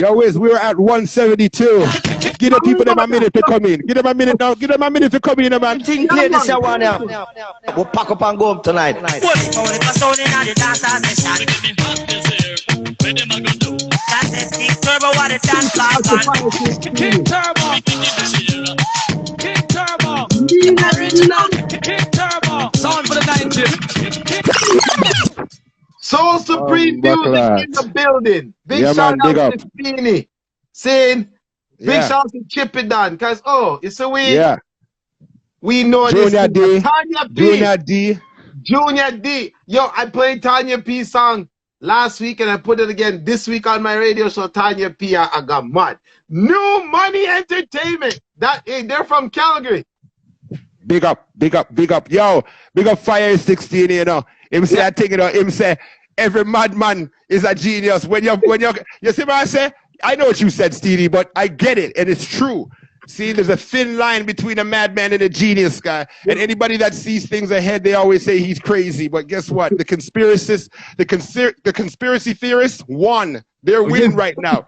Yo, Wiz, we're at 172. Give the people them a minute to come in. Give them a minute now. Give them a minute to come in, man. Think play this one now. We'll pack up and go up tonight. King Turbo, what a dance like King Turbo. King Turbo. King Turbo. Sound for the 90s. Soul Supreme music in the building. Big shout out to Steenie. Saying big shout out to Chip It Down. Cause it's a way. We know Junior this. D. Tanya P. Junior D. Junior D. Yo, I played Tanya P song last week and I put it again this week on my radio show. Tanya P. I got mad. New Money Entertainment. They're from Calgary. Big up, big up, big up. Yo, big up Fire 16, you know. Him say I take it out. Him say every madman is a genius. When you see what I say? I know what you said, Stevie, but I get it, and it's true. See, there's a thin line between a madman and a genius guy. And anybody that sees things ahead, they always say he's crazy. But guess what? The conspiracists, the conspiracy theorists won. They're winning right now.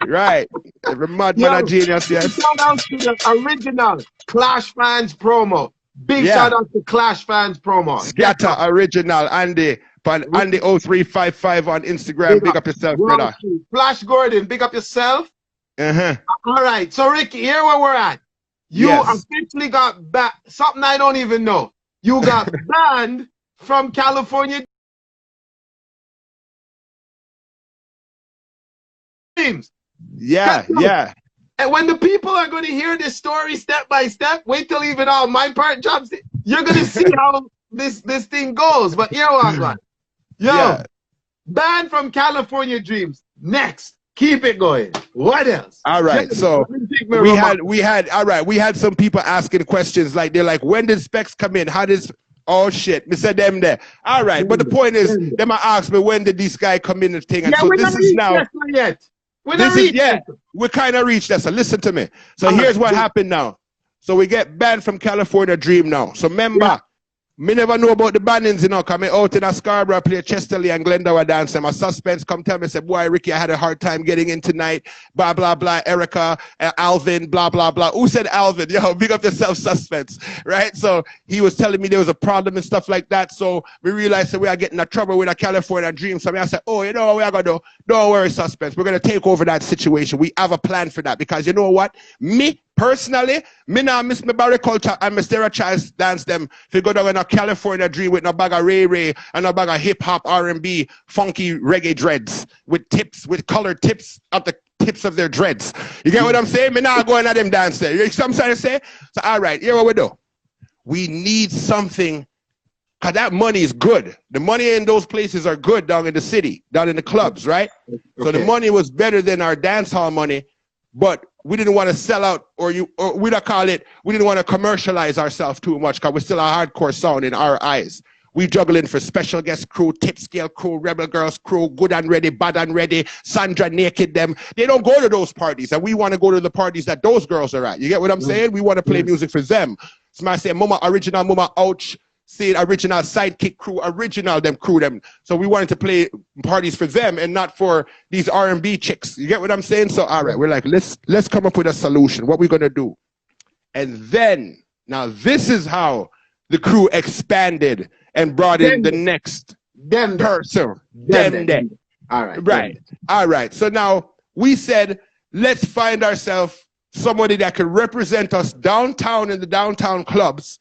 Right. Every madman a genius, yes. Shout out to the original Clash Fans promo. Big shout out to Clash Fans promo. Scatter original Andy. Andy 0355 on Instagram. Big up yourself, brother. Flash Gordon, big up yourself. All right. So Ricky, here where we're at. You officially got back something I don't even know. You got banned from California. Yeah. And when the people are going to hear this story step by step, wait till even all my part jumps in. You're going to see how this thing goes. But here what one. Yo, banned from California Dreams. Next, keep it going. What else? All right. So we had some people asking questions like they're like, when did Specs come in? How does shit, me said them there. All right, but the point is, they might ask me when did this guy come in and thing. And so this is now. We kind of reached that. So listen to me. So here's what happened now. So we get banned from California Dream now. So remember, me never know about the bannings, you know, coming out in a Scarborough, play Chesterley and Glendower dance. And my suspense come tell me, say, boy, Ricky, I had a hard time getting in tonight. Blah, blah, blah. Erica, Alvin, blah, blah, blah. Who said Alvin? Yo, big up yourself, suspense. Right? So he was telling me there was a problem and stuff like that. So we realized that we are getting in trouble with a California Dream. So I said, you know what we are going to do? Don't worry, suspense. We're going to take over that situation. We have a plan for that because you know what? Me, personally, me now miss my Barry culture and my stereotypes dance them. If you go down in a California Dream with no bag of Ray and no bag of hip hop, R&B, funky reggae dreads with tips, with colored tips at the tips of their dreads. You get what I'm saying? Me now going at them dance there. You know what I'm trying to say? So all right, here what we do. We need something, because that money is good. The money in those places are good down in the city, down in the clubs, right? Okay. So the money was better than our dance hall money, but we didn't want to sell out, or we don't call it, we didn't want to commercialize ourselves too much because we're still a hardcore sound in our eyes. We juggling for special guest crew, tip scale crew, rebel girls crew, good and ready, bad and ready, Sandra naked them. They don't go to those parties, and we want to go to the parties that those girls are at. You get what I'm saying? We want to play music for them. So I say, Mama original, Mama ouch. See, original sidekick crew, original them crew them. So we wanted to play parties for them and not for these R&B chicks. You get what I'm saying? So all right, we're like, let's come up with a solution. What we're gonna do? And then now this is how the crew expanded and brought in the next person. All right. All right. So now we said, let's find ourselves somebody that can represent us downtown in the downtown clubs.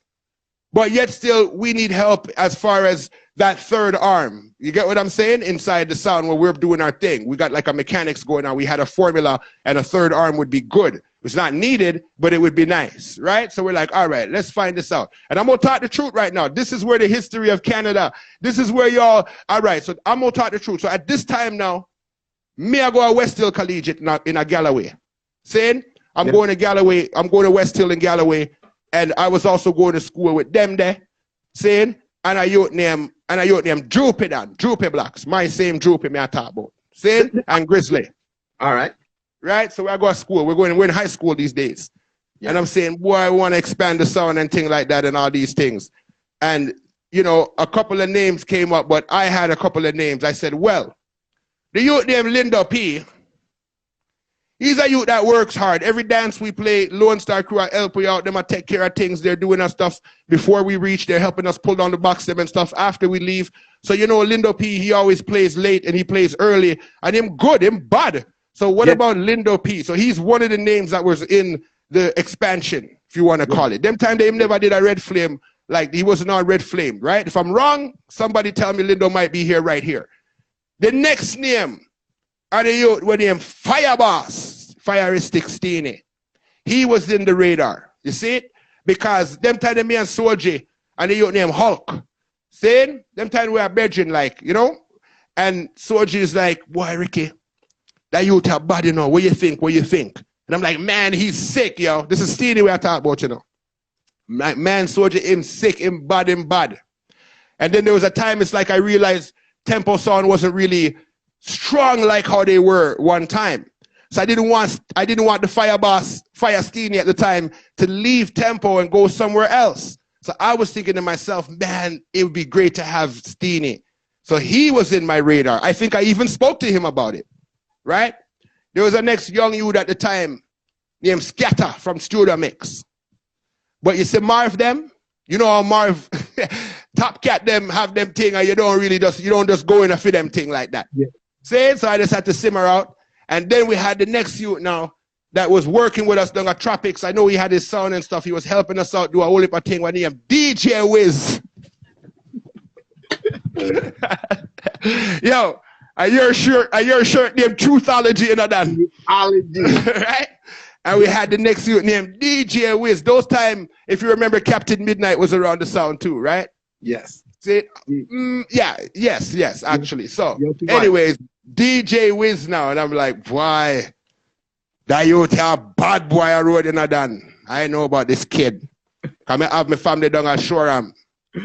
But yet still, we need help as far as that third arm. You get what I'm saying? Inside the sound where we're doing our thing. We got like a mechanics going on. We had a formula and a third arm would be good. It's not needed, but it would be nice, right? So we're like, all right, let's find this out. And I'm going to talk the truth right now. This is where the history of Canada, this is where y'all, all right, so I'm going to talk the truth. So at this time now, me, I go to West Hill Collegiate in a Galloway. Saying, I'm going to Galloway, I'm going to West Hill in Galloway. And I was also going to school with them there, saying, and I youth name Droopy Dan, Droopy Blacks, my same Droopy me I talk about. Saying, and Grizzly. All right. Right? So I go to school. We're in high school these days. Yeah. And I'm saying, boy, I want to expand the sound and things like that and all these things. And, you know, a couple of names came up, but I had a couple of names. I said, well, the youth named Linda P. He's a youth that works hard. Every dance we play, Lone Star Crew, I help you out. Them I take care of things. They're doing our stuff before we reach. They're helping us pull down the box them and stuff after we leave. So, you know, Lindo P, he always plays late and he plays early. And him good, him bad. So what about Lindo P? So he's one of the names that was in the expansion, if you want to call it. Them time they never did a Red Flame, like he wasn't on Red Flame, right? If I'm wrong, somebody tell me Lindo might be here right here. The next name are the youth with him Fire Boss, Fireistic Steenie. He was in the radar. You see it? Because them time they me and Soji and the youth named Hulk. Saying them time we are bedrin, like, you know? And Soji is like, boy, Ricky, that youth are bad, you know. What you think? What you think? And I'm like, man, he's sick, yo. This is Steenie we are talking about, you know. Man, Soji, him sick, him bad, him bad. And then there was a time it's like I realized Tempo sound wasn't really strong like how they were one time. So I didn't want the Fire Boss, Fire Steenie at the time to leave Tempo and go somewhere else. So I was thinking to myself, man, it would be great to have Steenie. So he was in my radar. I think I even spoke to him about it, right? There was a next young youth at the time named Scatter from Studio Mix. But you see Marv them, you know how Marv, Top Cat them have them thing and you don't just go in and fit them thing like that. Yeah. See? So I just had to simmer out. And then we had the next youth now that was working with us down at Tropics. I know he had his sound and stuff. He was helping us out do a whole heap of thing when he had DJ Wiz. Yo, are your shirt named Truthology in a done? Right? And we had the next youth named DJ Wiz. Those time, if you remember, Captain Midnight was around the sound too, right? Yes. See? Yes, actually. So, anyways, DJ Wiz now, and I'm like, boy, that youth a bad boy I rode in a done. I know about this kid. I have my family down at Shoreham,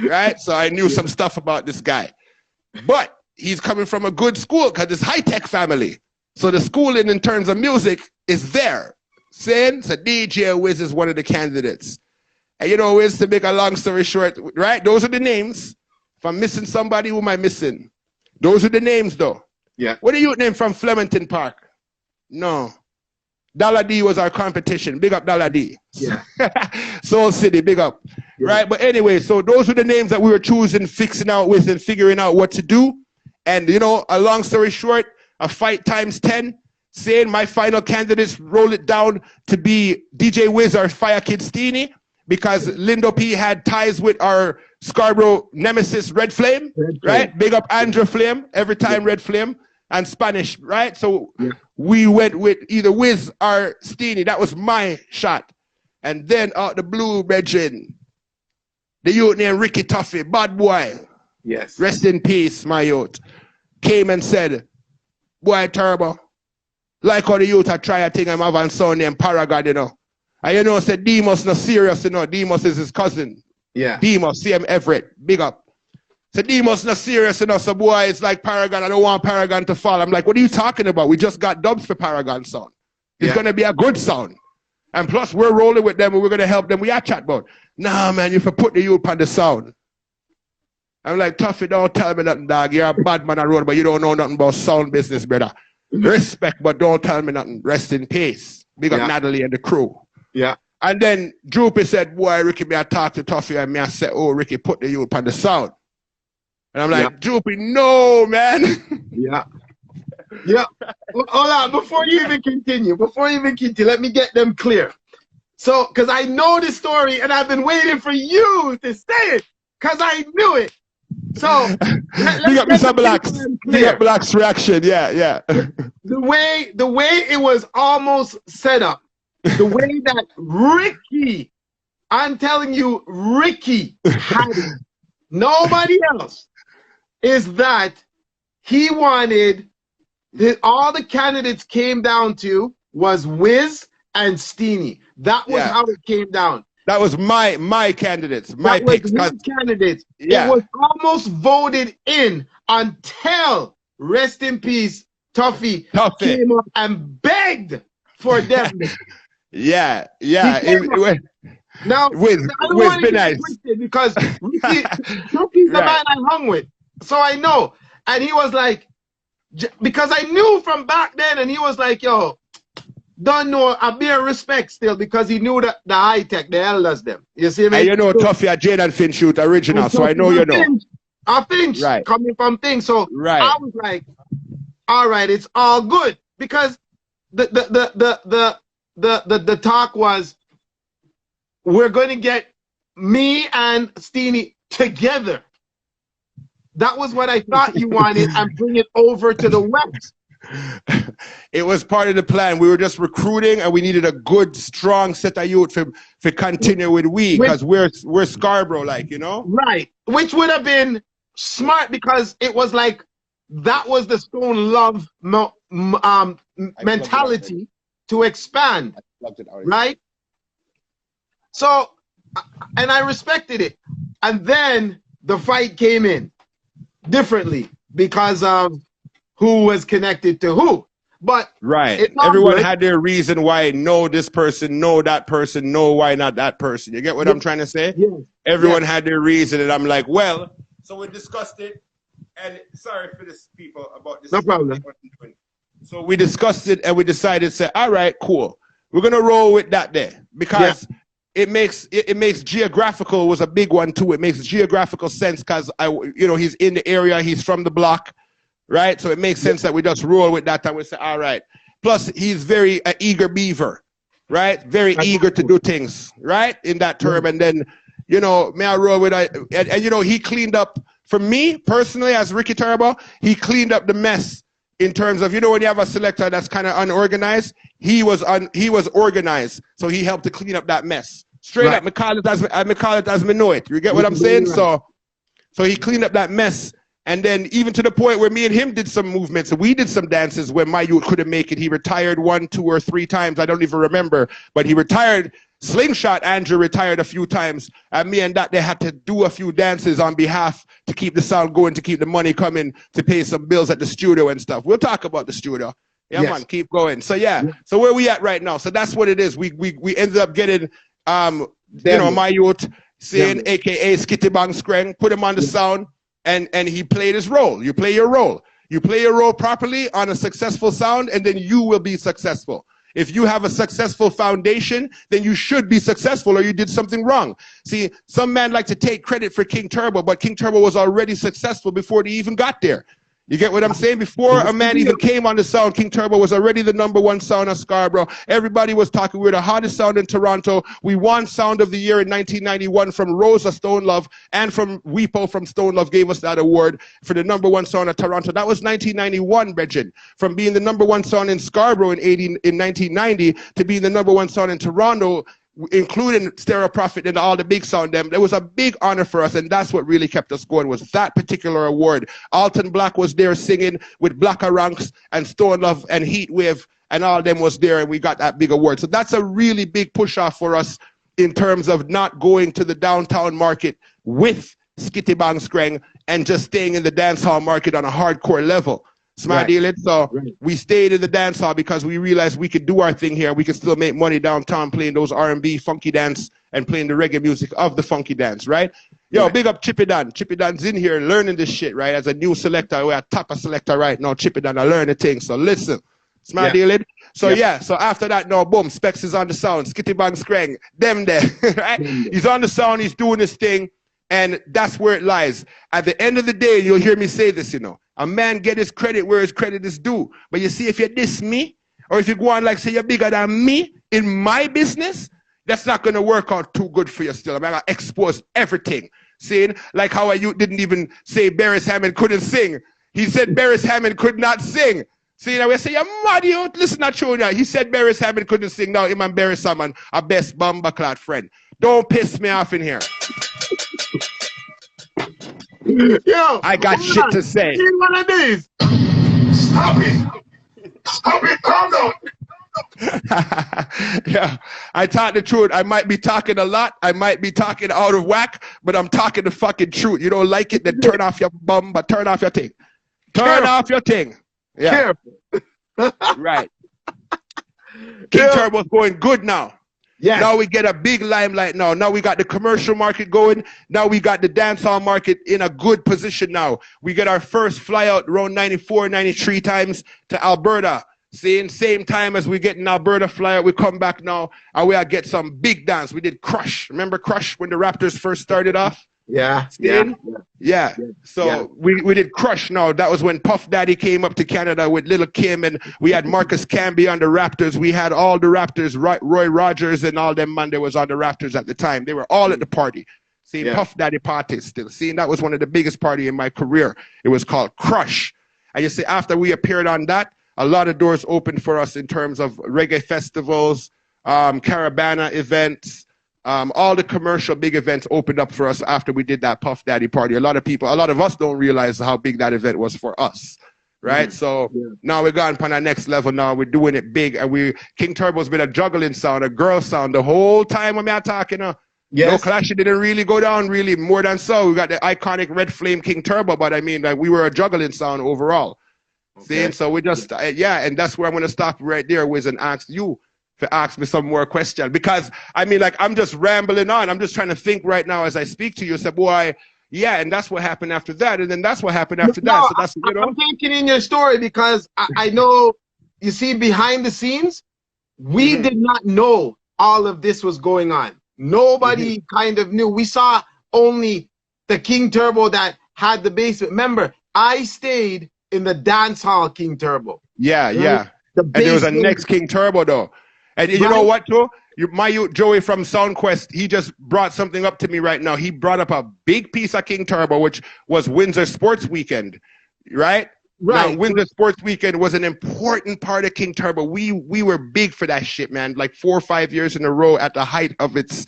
right? So I knew some stuff about this guy. But he's coming from a good school because it's high-tech family. So the schooling in terms of music is there. Saying, so DJ Wiz is one of the candidates. And you know, Wiz, to make a long story short, right? Those are the names. If I'm missing somebody, who am I missing? Those are the names, though. Yeah. What are you name from Flemington Park? No. Dollar D was our competition. Big up Dollar D. Yeah. Soul City, big up. Yeah. Right? But anyway, so those were the names that we were choosing, fixing out with, and figuring out what to do. And, you know, a long story short, a fight times 10. Saying my final candidates roll it down to be DJ Wiz or Fire Kid Steenie because Lindo P had ties with our Scarborough nemesis Red Flame, right? Big up Andrew Flame, every time Red Flame, and Spanish, right? So we went with either Wiz or Steenie. That was my shot. And then out the blue, brethren, the youth named Ricky Tuffy, bad boy. Yes. Rest in peace, my youth. Came and said, boy, Turbo, like how the youth are try a thing, I'm having son named Paragon, you know. And you know, said Demos not serious, you know. Demos is his cousin. Yeah. Demos, CM Everett, big up. So Demos not serious, you know. So boy, it's like Paragon. I don't want Paragon to fall. I'm like, what are you talking about? We just got dubs for Paragon sound. It's gonna be a good sound. And plus, we're rolling with them and we're gonna help them. We are chat about. Nah, man, you for put the youth on the sound. I'm like, Tuffy, don't tell me nothing, dog. You're a bad man on road, but you don't know nothing about sound business, brother. Respect, but don't tell me nothing. Rest in peace. Big up Natalie and the crew. Yeah. And then Droopy said, boy, Ricky, me I talk to Tuffy and me I said, oh, Ricky, put the youth on the sound. And I'm like, Droopy, no, man. Yeah. Yeah. Hold on, before you even continue, let me get them clear. So, because I know the story and I've been waiting for you to say it, because I knew it. So, big up Mr. Blacks. Big up Blacks reaction. Yeah. The way it was almost set up, the way that Ricky, I'm telling you, Ricky had it. Nobody else, is that he wanted, all the candidates came down to was Wiz and Steenie. That was how it came down. That was my candidates, my picks. Candidates. Yeah. It was almost voted in until, rest in peace, Tuffy came up and begged for them. Yeah. Now, Wiz be nice. Because Tuffy's the man I hung with. So I know. And he was like, because I knew from back then, and he was like, yo, don't know, I bear respect still because he knew that the high tech, the elders them. You see me? And you know, Tuffy at Jade and Finch shoot original, so I know you know. I Finch, right. Coming from things. So right. I was like, all right, it's all good. Because the talk was, we're going to get me and Steenie together. That was what I thought you wanted, and bring it over to the West. It was part of the plan. We were just recruiting, and we needed a good, strong set of youth for continue with because we're Scarborough, like, you know? Right. Which would have been smart because it was like, that was the Stone Love mentality to expand, right? So, and I respected it. And then the fight came in differently because of who was connected to who. But right, everyone had their reason why no this person, no that person, no why not that person. You get what I'm trying to say? Yes. Everyone had their reason, and I'm like, well, so we discussed it, and sorry for this people about this. No problem. So we discussed it, and we decided to say, all right, cool, we're gonna roll with that there because it makes geographical was a big one too. It makes geographical sense because he's in the area, he's from the block. Right, so it makes sense that we just roll with that and we say, all right. Plus, he's very eager beaver, right? Very eager to do things, right? In that term, and then, may I roll with and he cleaned up for me personally as Ricky Turbo. He cleaned up the mess in terms of when you have a selector that's kind of unorganized. He was organized, so he helped to clean up that mess. Straight up, I call it as me know it. You get what I'm saying? So he cleaned up that mess. And then even to the point where me and him did some movements. We did some dances where my youth couldn't make it. He retired 1, 2, or 3 times. I don't even remember. But he retired. Slingshot Andrew retired a few times. And me and that, they had to do a few dances on behalf to keep the sound going, to keep the money coming, to pay some bills at the studio and stuff. We'll talk about the studio. Yeah, man, keep going. So, so where we at right now? So that's what it is. We ended up getting, my youth, saying, a.k.a. Skitty Bang Screng, put him on the sound. And he played his role. You play your role. You play your role properly on a successful sound, and then you will be successful. If you have a successful foundation, then you should be successful, or you did something wrong. See, some men like to take credit for King Turbo, but King Turbo was already successful before they even got there. You get what I'm saying? Before a man even came on the sound, King Turbo was already the #1 sound of Scarborough. Everybody was talking. We're the hottest sound in Toronto. We won Sound of the Year in 1991 from Rosa Stone Love, and from Weepo from Stone Love gave us that award for the #1 sound of Toronto. That was 1991, Bridget. From being the #1 sound in Scarborough in 1990 to being the #1 sound in Toronto, including Stereo Profit and all the big sound them. It was a big honor for us, and that's what really kept us going, was that particular award. Alton Black was there singing with Blacker Ranks and Stone Love and Heatwave, and all them was there, and we got that big award. So that's a really big push-off for us in terms of not going to the downtown market with Skitty Bang Screng and just staying in the dance hall market on a hardcore level. Smart deal. So we stayed in the dance hall because we realized we could do our thing here. We could still make money downtown playing those R&B funky dance and playing the reggae music of the funky dance, right? Yo, big up Chippy Dan. Chippy Dan's in here learning this shit, right? As a new selector, we're a top of selector right now. Chippy Dan, I learn the thing. So listen, smart deal. So so after that, now boom, Specs is on the sound. Skitty Bang Screng, them there, right? He's on the sound. He's doing his thing. And that's where it lies. At the end of the day, you'll hear me say this, a man get his credit where his credit is due. But you see, if you diss me, or if you go on like say you're bigger than me in my business, that's not going to work out too good for you still. I'm going to expose everything. Seeing, like how you didn't even say Beres Hammond couldn't sing. He said Beres Hammond could not sing. See, now we say, you're mad, you listen to Chunia. He said Beres Hammond couldn't sing. Now him and Beres Hammond are best bomber clad friend. Don't piss me off in here. Yo, I got shit to say. One of these. Stop it. Stop it. Calm down. Yeah, I talk the truth. I might be talking a lot. I might be talking out of whack, but I'm talking the fucking truth. You don't like it, then turn off your bum, but turn off your thing. Turn off your thing. Yeah. Right. King Turbo's going good now. Yeah. Now we get a big limelight now. Now we got the commercial market going. Now we got the dancehall market in a good position now. We get our first fly out around 94, 93 times to Alberta. Seeing same time as we get in Alberta flyer, we come back now and we are get some big dance. We did Crush. Remember Crush when the Raptors first started off? Yeah. Yeah. So we did Crush now. That was when Puff Daddy came up to Canada with Little Kim, and we had Marcus Camby on the Raptors. We had all the Raptors, Roy Rogers and all them man that was on the Raptors at the time. They were all at the party. Seeing Puff Daddy parties still. Seeing that was one of the biggest party in my career. It was called Crush. And you see, after we appeared on that, a lot of doors opened for us in terms of reggae festivals, Caravana events, all the commercial big events opened up for us after we did that Puff Daddy party. A lot of us don't realize how big that event was for us, right? So now we're gone on our next level now. We're doing it big, and King Turbo's been a juggling sound, a girl sound the whole time when I'm talking. No Clash didn't really go down really more than so. We got the iconic Red Flame King Turbo, but I mean, like, we were a juggling sound overall. Okay. So we just, and that's where I'm going to stop right there, Wiz, and ask you to ask me some more questions. Because, I mean, like, I'm just rambling on. I'm just trying to think right now as I speak to you. So, boy, and that's what happened after that. And then that's what happened after that. So that's, I'm thinking in your story because I know, you see, behind the scenes, we did not know all of this was going on. Nobody kind of knew. We saw only the King Turbo that had the basement. Remember, I stayed in the dance hall King Turbo. Yeah. And there was a next King Turbo though. And you know what too? My youth Joey from Soundquest, he just brought something up to me right now. He brought up a big piece of King Turbo, which was Windsor Sports Weekend, right? Now, Windsor Sports Weekend was an important part of King Turbo. We were big for that shit, man. Like 4 or 5 years in a row at the height of its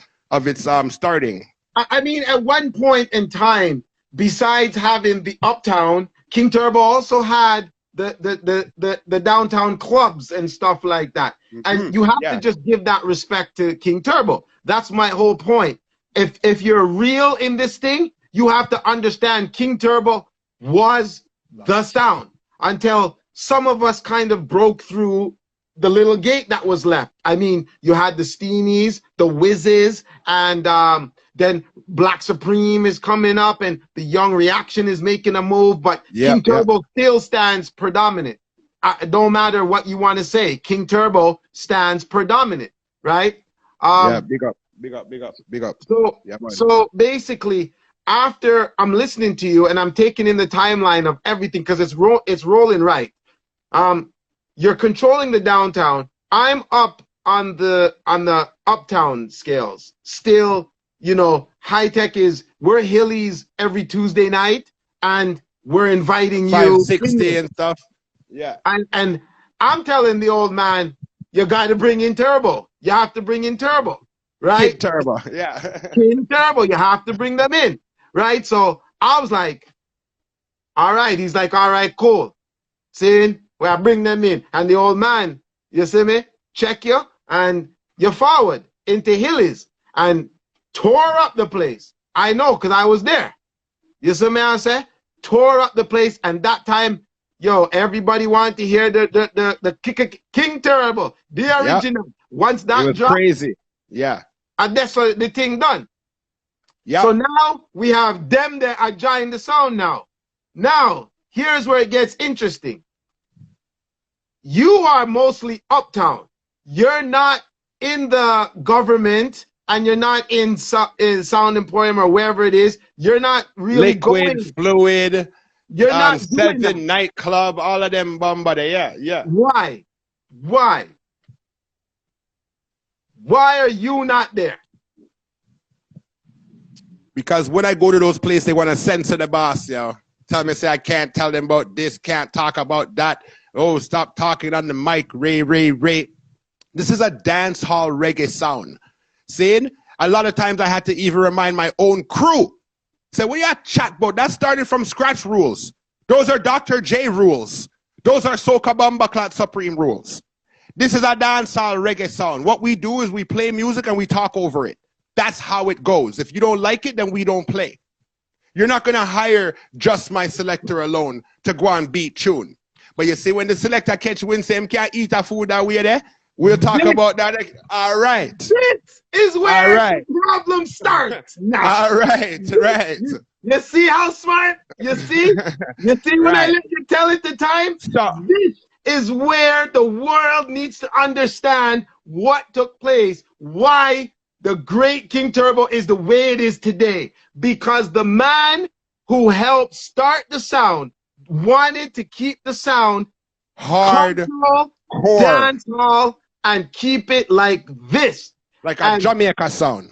starting. I mean, at one point in time, besides having the Uptown, King Turbo also had the downtown clubs and stuff like that. And you have to just give that respect to King Turbo. That's my whole point. If you're real in this thing, you have to understand King Turbo was the sound until some of us kind of broke through the little gate that was left. I mean, you had the Steenies, the Whizzes, and then Black Supreme is coming up, and the Young Reaction is making a move, but King Turbo still stands predominant. It don't matter what you want to say. King Turbo stands predominant, right? Big up. So basically, after I'm listening to you and I'm taking in the timeline of everything because it's rolling right. You're controlling the downtown. I'm up on the uptown scales. Still, you know, high tech is we're Hillies every Tuesday night, and we're inviting you 560 and stuff. Yeah. And I'm telling the old man, you got to bring in Turbo. You have to bring in Turbo, right? King Turbo, yeah. King Turbo, you have to bring them in, right? So I was like, all right. He's like, all right, cool. Seeing where I bring them in, and the old man, you see me, check you, and you forward into Hillies and tore up the place. I know, because I was there. You see me, I say, tore up the place, and that time, yo, everybody wanted to hear the King Turbo, the original. Yep. Once that it was dropped, crazy. Yeah. And that's what the thing done. Yeah. So now we have them that are joining the sound now. Now, here's where it gets interesting. You are mostly uptown. You're not in the government, and you're not in Sound Emporium or wherever it is. You're not really Liquid, Fluid. You're not Seven Nightclub, all of them bomba there. Yeah. Why are you not there? Because when I go to those places, they want to censor the boss, yo. Tell me, say I can't tell them about this, can't talk about that. Oh, stop talking on the mic, Ray. This is a dance hall reggae sound. Seeing? A lot of times I had to even remind my own crew. Say, what you chat about? That started from scratch rules. Those are Dr. J rules. Those are Soca Bomba Clat Supreme rules. This is a dancehall reggae sound. What we do is we play music and we talk over it. That's how it goes. If you don't like it, then we don't play. You're not going to hire just my selector alone to go and beat tune. But you see, when the selector catch wind, say, can't eat a food that way there, we'll talk about that. All right. This is where the problem starts. Now. All right. You see how smart? You see? You see when I let you tell it the time? Stop. This is where the world needs to understand what took place, why the great King Turbo is the way it is today. Because the man who helped start the sound wanted to keep the sound hard, core, dance hall, and keep it like this. Like a Jamaica sound.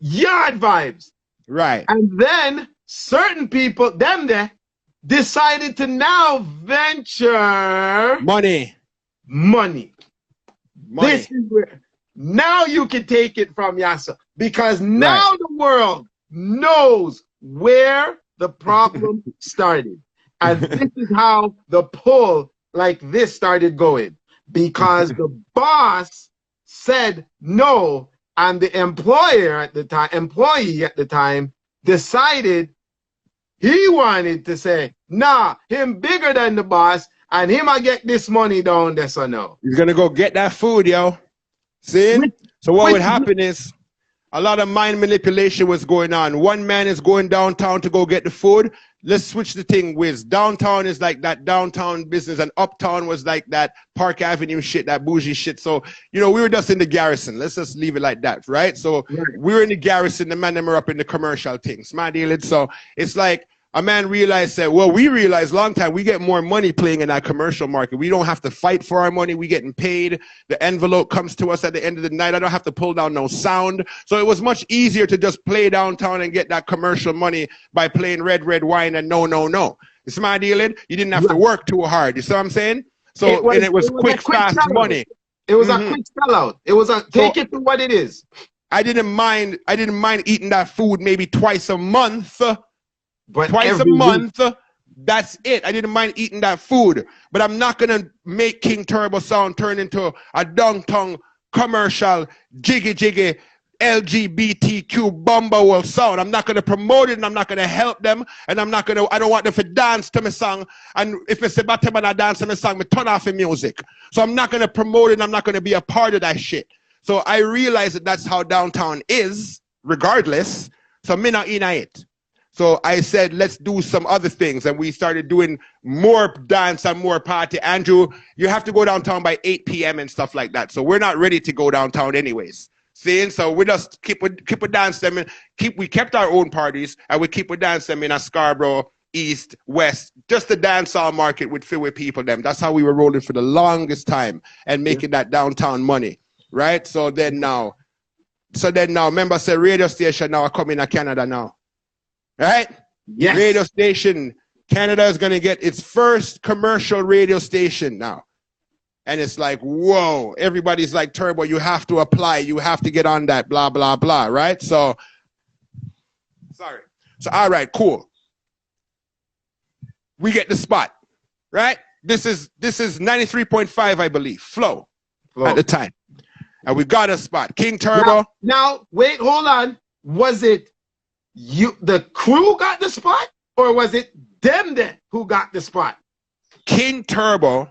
Yard vibes. Right. And then certain people, them there, decided to now venture money. This is where now you can take it from Yasa, because now the world knows where the problem started. And this is how the pull like this started going, because the boss said no, and the employee at the time decided he wanted to say, nah, him bigger than the boss, and him I get this money down there, so no. He's gonna go get that food, yo. See? So what would happen is a lot of mind manipulation was going on. One man is going downtown to go get the food. Let's switch the thing, Wiz. Downtown is like that downtown business, and uptown was like that Park Avenue shit, that bougie shit. So, you know, we were just in the garrison. Let's just leave it like that, right? So we were in the garrison, the man them were up in the commercial things. My deal. So it's like a man realized that, well, we realized long time we get more money playing in that commercial market. We don't have to fight for our money. We getting paid. The envelope comes to us at the end of the night. I don't have to pull down no sound. So it was much easier to just play downtown and get that commercial money by playing Red Red Wine and No No No. It's my deal. You didn't have to work too hard. You see what I'm saying? So it was quick, fast money. It was a quick sellout. It was a take it for what it is. I didn't mind eating that food maybe twice a month. But twice a month, that's it. I didn't mind eating that food, but I'm not gonna make King Turbo sound turn into a downtown commercial jiggy LGBTQ bumble sound. I'm not gonna promote it, and I'm not gonna help them, and I don't want them to dance to my song. And if it's about them and I dance to my song, me turn off the music. So I'm not gonna promote it, and I'm not gonna be a part of that shit. So I realize that that's how downtown is, regardless. So me not in it. So I said, let's do some other things. And we started doing more dance and more party. Andrew, you have to go downtown by 8 p.m. and stuff like that. So we're not ready to go downtown anyways. See? So we just keep a dance them and we kept our own parties, and we keep a dance them in a Scarborough, East, West, just the dancehall market would fill with people them. That's how we were rolling for the longest time and making that downtown money. Right? So then now, remember I said radio station now are coming to Canada now. Right? Yes. Radio station. Canada is going to get its first commercial radio station now. And it's like, whoa. Everybody's like, Turbo, you have to apply. You have to get on that, blah, blah, blah. Right? So, sorry. So, all right, cool. We get the spot. Right? This is 93.5, I believe. Flow at the time. And we got a spot. King Turbo. Now, wait, hold on. Was it the crew got the spot, or was it them who got the spot? King Turbo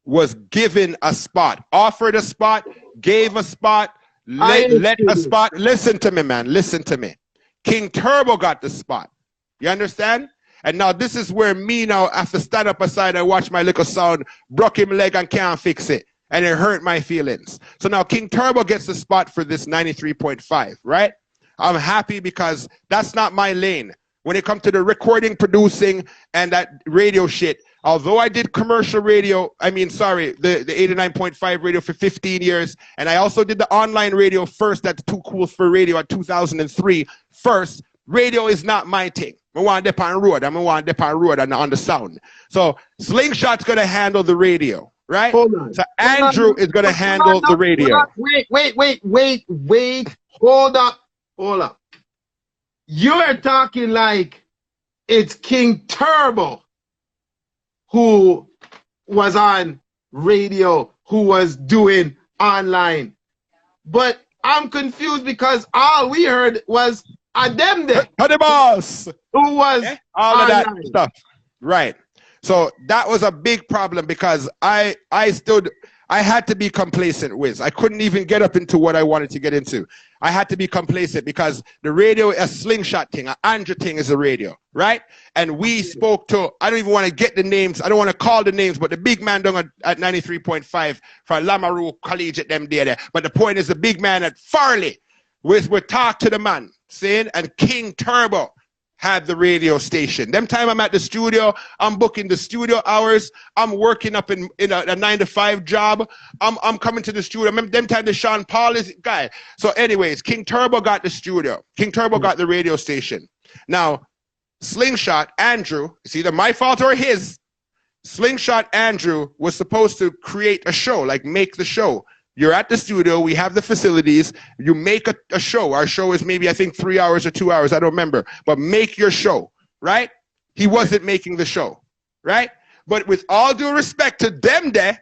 was given a spot, offered a spot, gave a spot, let a spot. Listen to me, man. Listen to me. King Turbo got the spot. You understand? And now this is where me now have to stand up aside and watch my little sound, broke him leg and can't fix it. And it hurt my feelings. So now King Turbo gets the spot for this 93.5, right? I'm happy because that's not my lane. When it comes to the recording, producing, and that radio shit, although I did commercial radio, the 89.5 radio for 15 years, and I also did the online radio first at Too Cool for Radio at 2003. First, radio is not my thing. I want to dip on road. I'm want to dip on road and on the sound. So Slingshot's going to handle the radio, right? Hold on. So Andrew is going to handle the radio. Wait. Hold up. You're talking like it's King Turbo who was on radio, who was doing online. But I'm confused because all we heard was them there. The boss. Who was all of online. That stuff. Right. So that was a big problem because I I had to be complacent, Wiz. I couldn't even get up into what I wanted to get into. I had to be complacent because the radio, a slingshot thing, an Andrew thing is a radio, right? And we spoke to, I don't even want to get the names, I don't want to call the names, but the big man down at 93.5 for Lamoureux Collegiate them there. But the point is the big man at Farley, we talk to the man, saying, and King Turbo had the radio station. Them time I'm at the studio, I'm booking the studio hours, I'm working up in a 9-to-5 job, I'm coming to the studio. Remember them time the Sean Paul is guy. So anyways, King Turbo got the studio. King Turbo got the radio station. Now, Slingshot Andrew, it's either my fault or his. Slingshot Andrew was supposed to create a show, like make the show. You're at the studio, we have the facilities, you make a show. Our show is maybe, I think, 3 hours or 2 hours, I don't remember. But make your show, right? He wasn't making the show, right? But with all due respect to Demde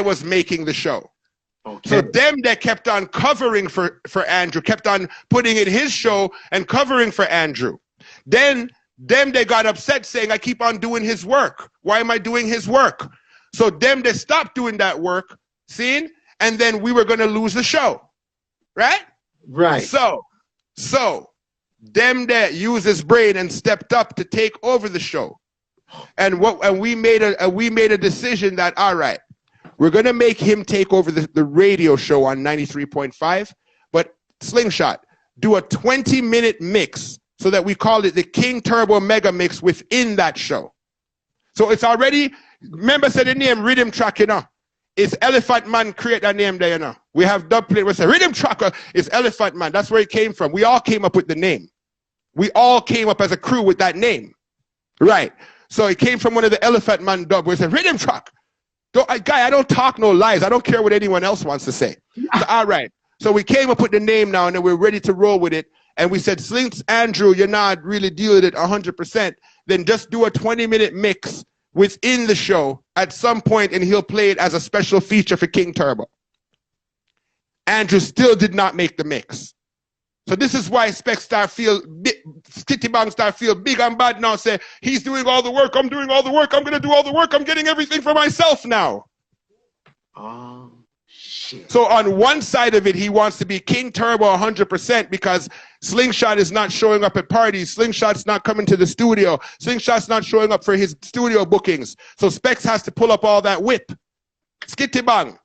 was making the show. Okay. So Demde kept on covering for Andrew, kept on putting in his show and covering for Andrew. Then Demde got upset saying, I keep on doing his work. Why am I doing his work? So Demde stopped doing that work, seen, and then we were going to lose the show, right? Right. So Demde used his brain and stepped up to take over the show, and we made a decision that, all right, we're going to make him take over the radio show on 93.5, but Slingshot, do a 20-minute mix so that we call it the King Turbo Mega Mix within that show. So it's already, remember said the name Rhythm Track, you know. It's Elephant Man create that name there, you know. We have dubplate, we say Rhythm Tracker is Elephant Man. That's where it came from. We all came up with the name. We all came up as a crew with that name. Right. So it came from one of the Elephant Man dub. We said Rhythm Track. Guy, I don't talk no lies. I don't care what anyone else wants to say. So, all right. So we came up with the name now, and then we're ready to roll with it. And we said, Slinks, Andrew, you're not really dealing with it 100%. Then just do a 20-minute mix within the show at some point, and he'll play it as a special feature for King Turbo. Andrew still did not make the mix. So this is why Spec start feel, Skitty Bang start feel big and bad now, say, he's doing all the work, I'm doing all the work, I'm gonna do all the work, I'm getting everything for myself now. Oh, shit. So on one side of it, he wants to be King Turbo 100% because Slingshot is not showing up at parties. Slingshot's not coming to the studio. Slingshot's not showing up for his studio bookings. So Specs has to pull up all that whip. Skitty Bang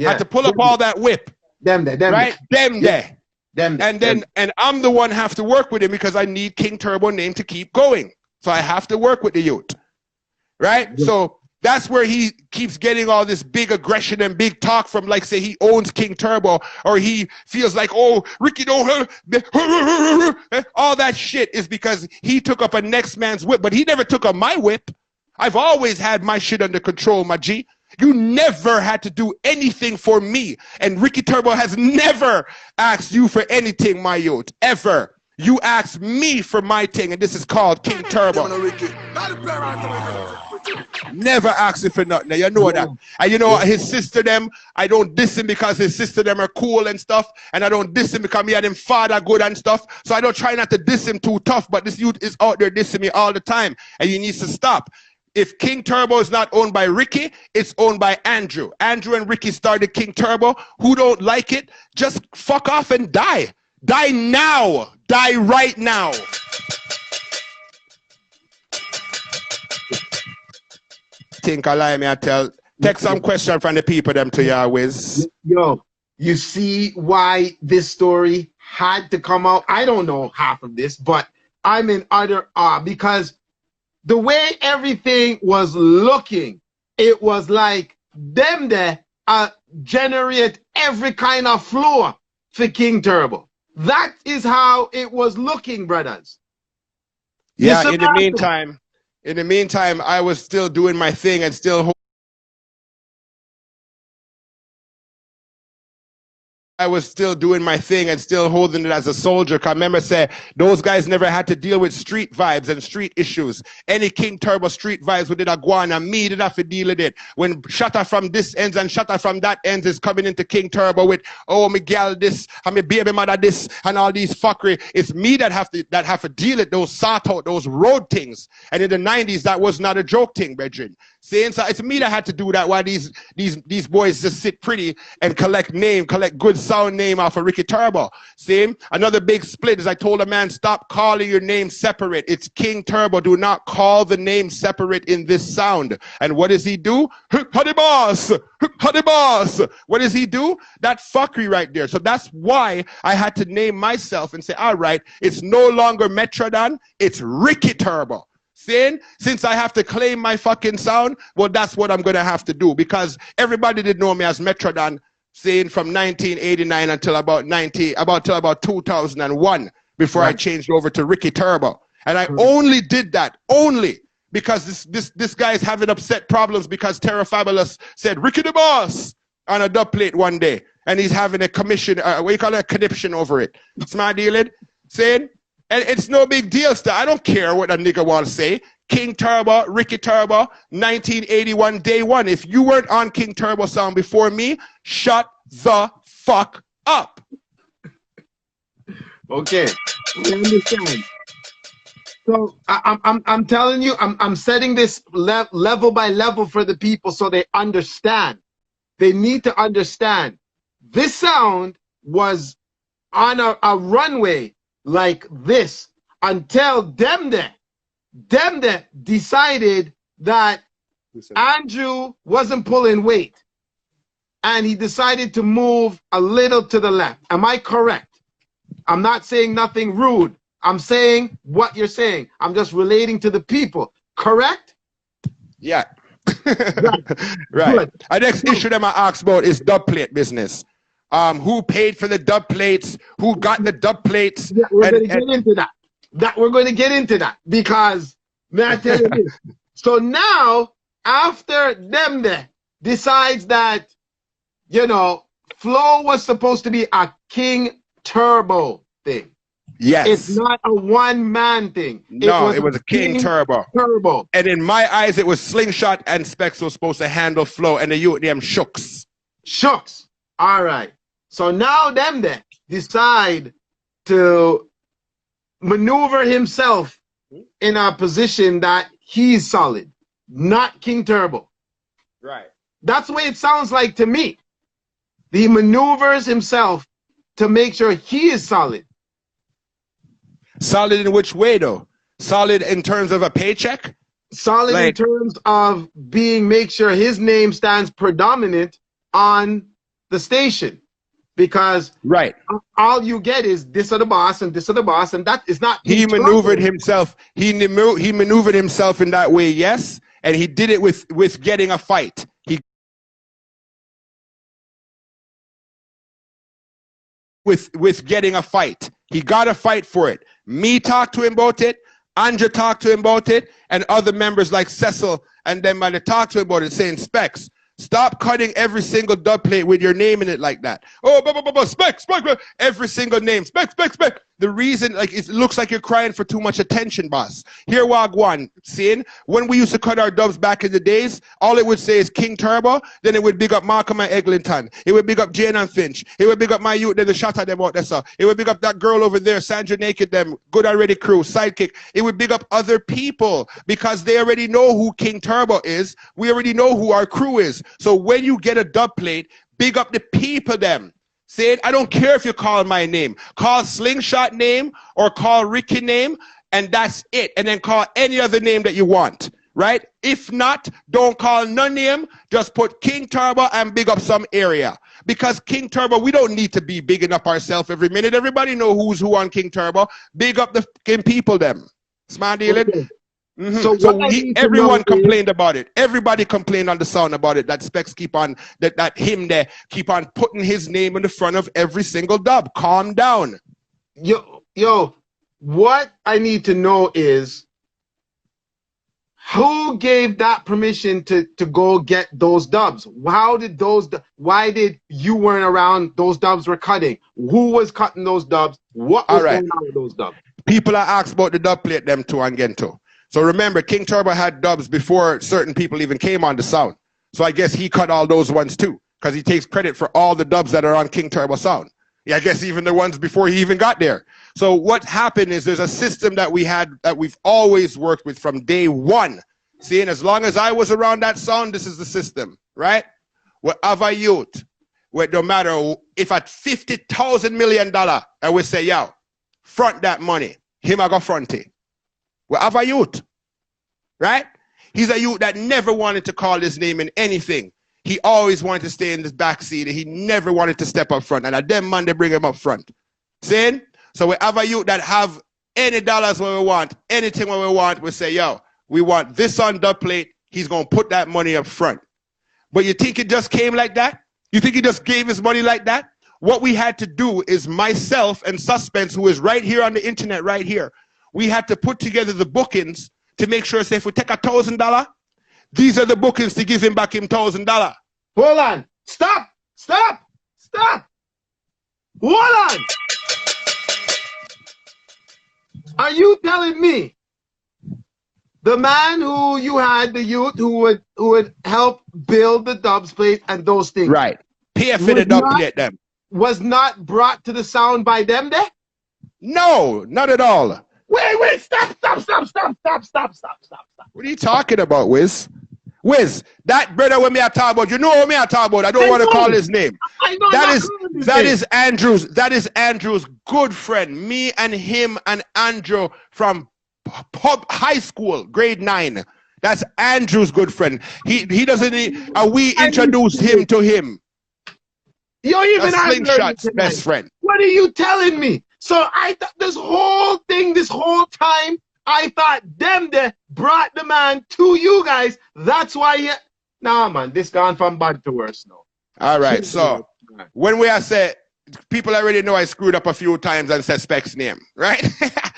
had to pull up all that whip. Them there. And I'm the one have to work with him because I need King Turbo name to keep going. So I have to work with the youth. Right? Yeah. So that's where he keeps getting all this big aggression and big talk from, like, say, he owns King Turbo, or he feels like, oh, Ricky don't, all that shit is because he took up a next man's whip, but he never took up my whip. I've always had my shit under control, my G. You never had to do anything for me, and Ricky Turbo has never asked you for anything, my youth, ever. You asked me for my thing, and this is called King Turbo. Never asked him for nothing. Now, you know that. And you know his sister them, I don't diss him because his sister them are cool and stuff, and I don't diss him because me and him father good and stuff. So I don't try not to diss him too tough, but this youth is out there dissing me all the time, and he needs to stop. If King Turbo is not owned by Ricky, it's owned by Andrew. Andrew and Ricky started King Turbo. Who don't like it, just fuck off and die. Die now. Die right now. Think I lie, me I tell. Take some question from the people them to your Wiz. Yo, you see why this story had to come out? I don't know half of this, but I'm in utter awe because the way everything was looking, it was like them there generate every kind of floor for King Turbo. That is how it was looking, brothers. Yeah, in the meantime, I was still doing my thing and still holding it as a soldier. Cause remember, say those guys never had to deal with street vibes and street issues. Any King Turbo street vibes with it iguana, me did have to deal with it. When shutter from this ends and shutter from that ends is coming into King Turbo with, oh, me gal this, and me baby mother this, and all these fuckery. It's me that have to deal with those sort out, those road things. And in the 90s, that was not a joke thing, brethren. Saying so, it's me that had to do that. While these boys just sit pretty and collect good sound name off of Ricky Turbo. See, another big split is I told a man, stop calling your name separate. It's King Turbo. Do not call the name separate in this sound. And what does he do? Honey boss, honey boss. What does he do? That fuckery right there. So that's why I had to name myself and say, all right, it's no longer Metrodon, it's Ricky Turbo. Saying, since I have to claim my fucking sound, well, that's what I'm going to have to do, because everybody did know me as Metrodon, saying from 1989 until about 2001, before I changed over to Ricky Turbo. And I only did that, because this guy is having upset problems because Terra Fabulous said, Ricky the Boss, on a dub plate one day. And he's having a commission, what you call it, a conniption over it. Smart dealing? Saying, and it's no big deal still. I don't care what a nigga want to say. King Turbo, Ricky Turbo, 1981, day one. If you weren't on King Turbo sound before me, shut the fuck up. Okay, I understand. So I'm telling you, I'm setting this level by level for the people so they understand. They need to understand. This sound was on a runway like this until them decided that Andrew wasn't pulling weight, and he decided to move a little to the left. Am I correct? I'm not saying nothing rude. I'm saying what you're saying. I'm just relating to the people. Correct? Yeah. Right. Our next issue that I asked about is dub plate business. Who paid for the dub plates? Who got the dub plates? Yeah, we're going to get into that. We're going to get into that, because may I tell you this? So now, after them decides that, you know, Flow was supposed to be a King Turbo thing. Yes. It's not a one-man thing. No, it was a King Turbo. Turbo. And in my eyes, it was Slingshot and Specs was supposed to handle Flow, and the youth them shooks. Shooks. All right. So now them decide to maneuver himself in a position that he's solid, not King Turbo. Right. That's the way it sounds like to me. He maneuvers himself to make sure he is solid. Solid in which way, though? Solid in terms of a paycheck? Solid in terms of make sure his name stands predominant on the station. Because all you get is this of the boss and this of the boss, and that is not. He maneuvered himself. He maneuvered himself in that way, yes, and he did it with getting a fight. With getting a fight, he got a fight for it. Me talked to him about it. Andrew talked to him about it, and other members like Cecil and them might have talked to him about it, saying, Specs, stop cutting every single dub plate with your name in it like that. Oh, Specs, every single name, Specs. The reason, like, it looks like you're crying for too much attention, boss. Here, Wagwan, seeing, when we used to cut our dubs back in the days, all it would say is King Turbo, then it would big up Malcolm and Eglinton. It would big up Jane and Finch. It would big up my youth, then the shot at them out there, so. It would big up that girl over there, Sandra Naked, them, Good Already Crew, Sidekick. It would big up other people, because they already know who King Turbo is. We already know who our crew is. So when you get a dub plate, big up the people them. Say it, I don't care if you call my name. Call Slingshot name or call Ricky name, and that's it. And then call any other name that you want, right? If not, don't call none name. Just put King Turbo and big up some area. Because King Turbo, we don't need to be bigging up ourselves every minute. Everybody know who's who on King Turbo. Big up the fucking people them. Smart dealing? Okay. So everyone complained about it. Everybody complained on the sound about it. That Specs keep on that him there keep on putting his name in the front of every single dub. Calm down. Yo, what I need to know is who gave that permission to go get those dubs? Why did you weren't around? Those dubs were cutting. Who was cutting those dubs? What was going on with those dubs? People are asked about the dub plate them too and Gento. So remember, King Turbo had dubs before certain people even came on the sound. So I guess he cut all those ones too, because he takes credit for all the dubs that are on King Turbo sound. Yeah, I guess even the ones before he even got there. So what happened is there's a system that we had that we've always worked with from day one. See, and as long as I was around that sound, this is the system, right? Whatever youth, where no matter if at $50,000 million, I will say, yo, front that money. Him I go front it. Whatever youth, right? He's a youth that never wanted to call his name in anything. He always wanted to stay in the back seat. He never wanted to step up front. And at them man, they bring him up front. See? So whatever youth that have any dollars where we want, anything where we want, we say, yo, we want this on the plate. He's going to put that money up front. But you think it just came like that? You think he just gave his money like that? What we had to do is myself and Suspense, who is right here on the internet right here, we had to put together the bookings to make sure, say, if we take $1,000, these are the bookings to give him back him $1,000. Hold on. Stop. Stop. Stop. Hold on. Are you telling me the man who you had, the youth who would help build the dubs plate and those things, right? Pay for the dub plate them, was not brought to the sound by them there? No, not at all. Wait, stop. What are you talking about, Wiz? Wiz, that brother when me I talk about, you know what me I talk about. I don't want to call his name. I know that is Andrew's good friend. Me and him and Andrew from high school, grade 9. That's Andrew's good friend. He doesn't need, we introduced him to him. You're even Slingshot's best friend. What are you telling me? So I thought this whole time, I thought them that brought the man to you guys. That's why you... Nah, man, this gone from bad to worse now. All right, so when we are said, people already know I screwed up a few times and said Specs' name, right?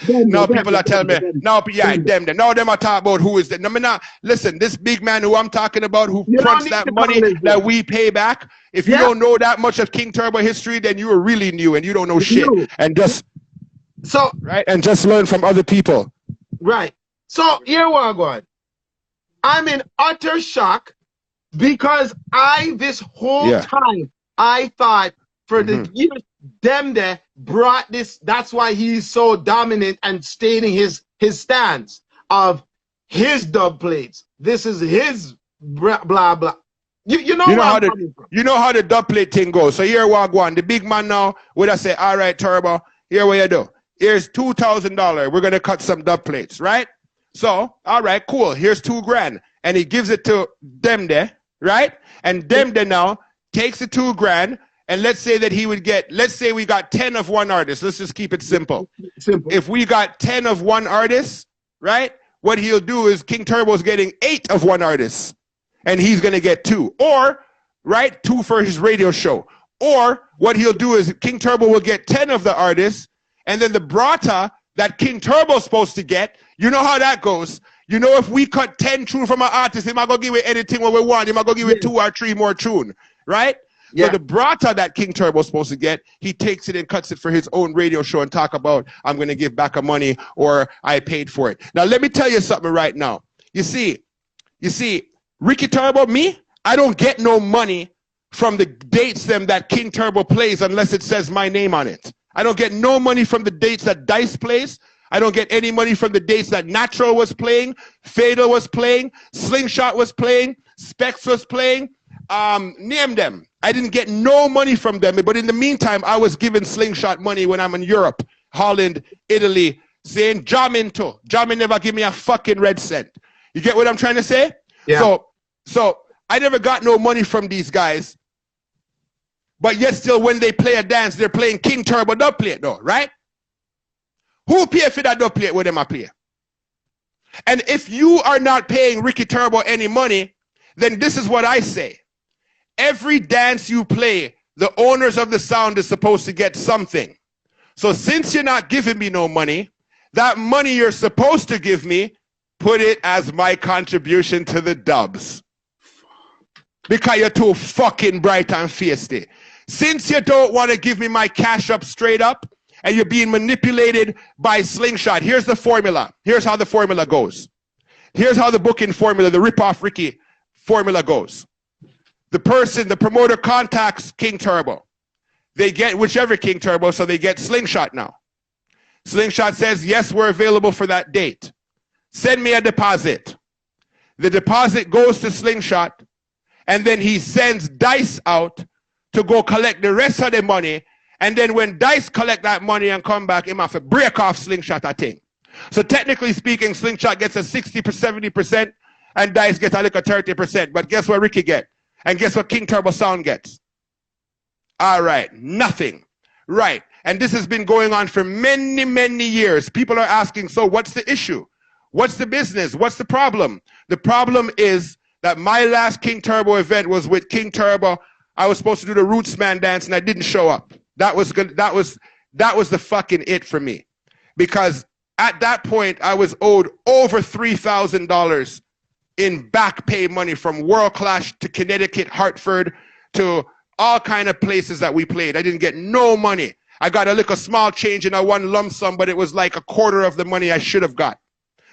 Now people are telling me, now them are talking about who is that. No, me not. Listen, this big man who I'm talking about, who fronts that money that we pay back, if you don't know that much of King Turbo history, then you are really new and you don't know shit. And just, right? And just learn from other people. Right. So here we are going. I'm in utter shock because this whole time, I thought for the years, them there brought this. That's why he's so dominant and stating his stance of his dub plates. This is his blah blah. You know how the dub plate thing goes. So here we go on. The big man now would I say, all right, Turbo, here what you do. Here's $2,000. We're gonna cut some dub plates, right? So, all right, cool. Here's $2,000, and he gives it to them there, right? And them there now takes the $2,000. And let's say that he would get, let's say we got 10 of one artist. Let's just keep it simple. If we got 10 of one artist, right? What he'll do is King Turbo's getting 8 of one artist. And he's going to get 2. Or, right, 2 for his radio show. Or what he'll do is King Turbo will get 10 of the artists. And then the brata that King Turbo's supposed to get, you know how that goes. You know, if we cut 10 tune from an artist, he might go give it anything what we want. He might go give it 2 or 3 more tune, right? So the brata that King Turbo's supposed to get, he takes it and cuts it for his own radio show and talk about, I'm going to give back a money or I paid for it. Now, let me tell you something right now. You see, Ricky Turbo, me, I don't get no money from the dates that King Turbo plays unless it says my name on it. I don't get no money from the dates that Dice plays. I don't get any money from the dates that Natural was playing, Fatal was playing, Slingshot was playing, Specs was playing. Name them. I didn't get no money from them, but in the meantime, I was giving Slingshot money when I'm in Europe, Holland, Italy, saying Jamin too. Jamin never give me a fucking red cent. You get what I'm trying to say? Yeah. So I never got no money from these guys, but yet still when they play a dance, they're playing King Turbo dub plate though, right? Who pay for that dub plate with them I play? And if you are not paying Ricky Turbo any money, then this is what I say. Every dance you play, the owners of the sound is supposed to get something. So since you're not giving me no money, that money you're supposed to give me, put it as my contribution to the dubs. Because you're too fucking bright and feisty. Since you don't want to give me my cash up straight up, and you're being manipulated by Slingshot, here's the formula. Here's how the formula goes. Here's how the booking formula, the rip-off Ricky formula goes. The promoter contacts King Turbo. They get whichever King Turbo, so they get Slingshot now. Slingshot says, yes, we're available for that date. Send me a deposit. the deposit goes to Slingshot, and then he sends Dice out to go collect the rest of the money. And then when Dice collect that money and come back, he have to break off Slingshot, I think. So technically speaking, Slingshot gets a 60%, 70%, and Dice gets a little 30%. But guess what Ricky get? And guess what King Turbo Sound gets? All right, nothing. Right. And this has been going on for many, many years. People are asking, so what's the issue? What's the business? What's the problem? The problem is that my last King Turbo event was with King Turbo. I was supposed to do the Roots Man dance and I didn't show up. That was good. That was the fucking it for me. Because at that point I was owed over $3,000 in back pay money from World Clash to Connecticut, Hartford, to all kind of places that we played. I didn't get no money. I got a little small change in a one lump sum, but it was like a quarter of the money I should have got.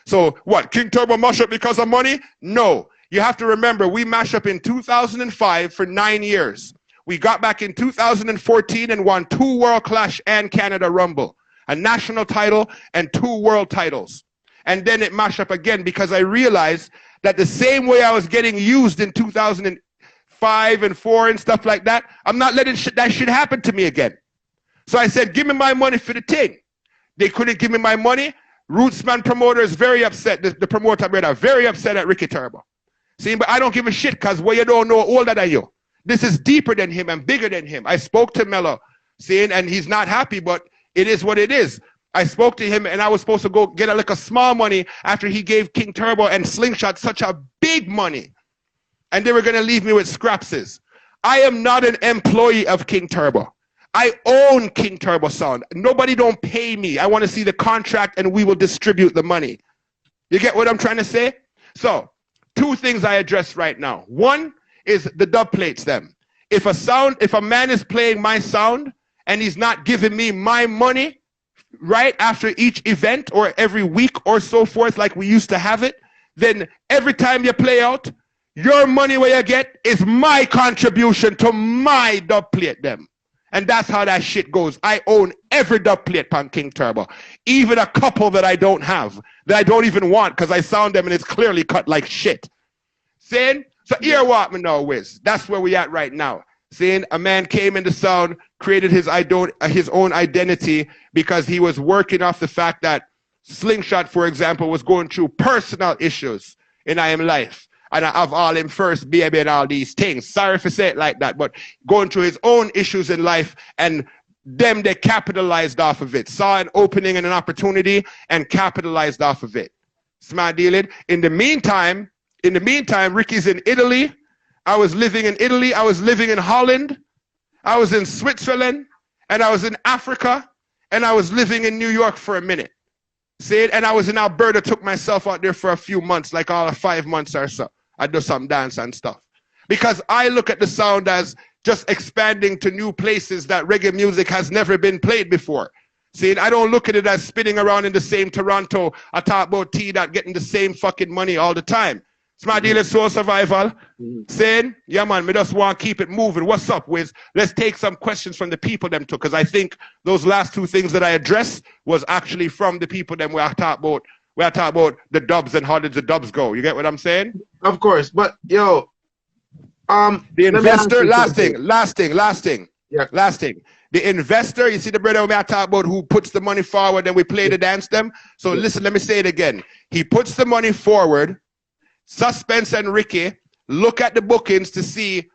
So what, King Turbo mash up because of money? No. You have to remember, we mashed up in 2005 for 9 years. We got back in 2014 and won 2 World Clash and Canada Rumble, a national title and 2 world titles. And then it mashed up again because I realized that the same way I was getting used in 2005 and 4 and stuff like that, I'm not letting that shit happen to me again. So I said, give me my money for the thing. They couldn't give me my money. Rootsman promoter is very upset. The promoter brother very upset at Ricky Turbo. See, but I don't give a shit because what you don't know older than you. This is deeper than him and bigger than him. I spoke to Mello, seeing, and he's not happy, but it is what it is. I spoke to him and I was supposed to go get a small money after he gave King Turbo and Slingshot such a big money. And they were going to leave me with scrapses. I am not an employee of King Turbo. I own King Turbo Sound. Nobody don't pay me. I want to see the contract and we will distribute the money. You get what I'm trying to say? So, 2 things I address right now. One is the dub plates them. If a man is playing my sound and he's not giving me my money right after each event or every week or so forth like we used to have it, then every time you play out, your money where you get is my contribution to my dub plate them. And that's how that shit goes. I own every dub plate on King Turbo. Even a couple that I don't have, that I don't even want because I sound them and it's clearly cut like shit. Saying? So here what me know, Wiz. That's where we at right now. Saying a man came into sound, created his own identity because he was working off the fact that Slingshot, for example, was going through personal issues in his life. And I have all him first baby and all these things. Sorry for saying it like that, but going through his own issues in life and them, they capitalized off of it. Saw an opening and an opportunity and capitalized off of it. Smart dealing. In the meantime, Ricky's in Italy. I was living in Italy. I was living in Holland. I was in Switzerland. And I was in Africa. And I was living in New York for a minute. See it? And I was in Alberta, took myself out there for a few months, like all of 5 months or so. I do some dance and stuff. Because I look at the sound as just expanding to new places that reggae music has never been played before. See, I don't look at it as spinning around in the same Toronto, I talk about T-Dot getting the same fucking money all the time. Smart dealer, soul survival. Saying, yeah man, we just want to keep it moving. What's up, Wiz? Let's take some questions from the people them too, because I think those last 2 things that I addressed was actually from the people them where I talk about the dubs and how did the dubs go. You get what I'm saying? Of course, but yo, the investor, last thing. Yeah. Last thing. The investor, you see the brother I talk about who puts the money forward and we play the dance them. So listen, let me say it again. He puts the money forward. Suspense and Ricky look at the bookings to see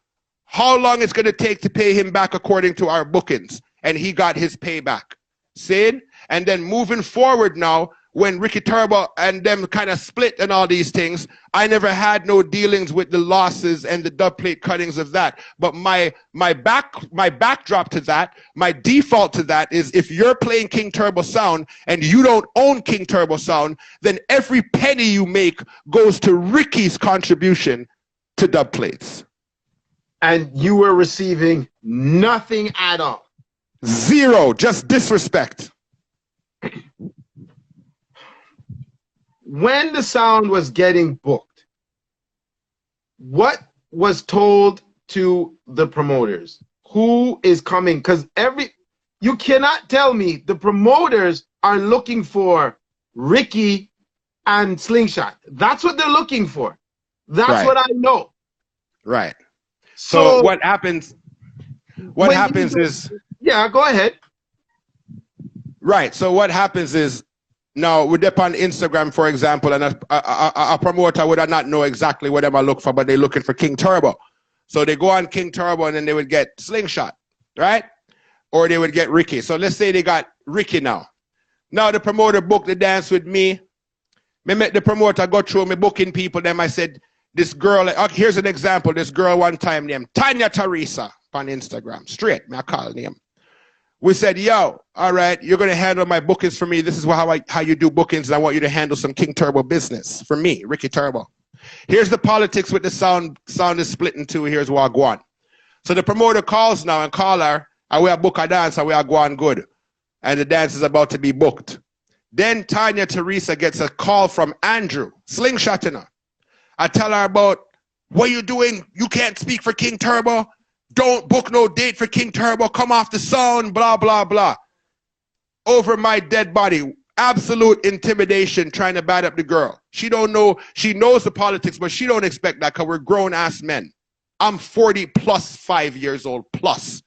how long it's going to take to pay him back according to our bookings. And he got his payback. See? And then moving forward now, when Ricky Turbo and them kind of split and all these things, I never had no dealings with the losses and the dub plate cuttings of that. But my backdrop to that, my default to that is if you're playing King Turbo Sound and you don't own King Turbo Sound, then every penny you make goes to Ricky's contribution to dub plates. And you were receiving nothing at all. 0, just disrespect. When the sound was getting booked, what was told to the promoters? Who is coming? Because you cannot tell me the promoters are looking for Ricky and Slingshot. That's what they're looking for. That's what I know. Right. So what happens? What when happens you- is Yeah, go ahead. right. So what happens is now we dip on Instagram, for example, and a promoter would not know exactly what them I look for, but they're looking for King Turbo. So they go on King Turbo and then they would get Slingshot, right? Or they would get Ricky. So let's say they got Ricky now. Now the promoter booked the dance with me. Me met the promoter go through me booking people. Then I said, this girl, here's an example. This girl one time named Tanya Teresa on Instagram. Straight, me I call name. We said, yo, all right, you're going to handle my bookings for me. This is how you do bookings. And I want you to handle some King Turbo business for me, Ricky Turbo. Here's the politics with the sound. Sound is split in two. Here's Wagwan. So the promoter calls now and call her, and we are book a dance, and we are going good. And the dance is about to be booked. Then Tanya Teresa gets a call from Andrew, slingshotting her. I tell her about, what you doing? You can't speak for King Turbo. Don't book no date for King Turbo. Come off the sound, blah, blah, blah. Over my dead body. Absolute intimidation trying to bat up the girl. She don't know, she knows the politics, but she don't expect that because we're grown-ass men. I'm 40 plus 5 years old plus.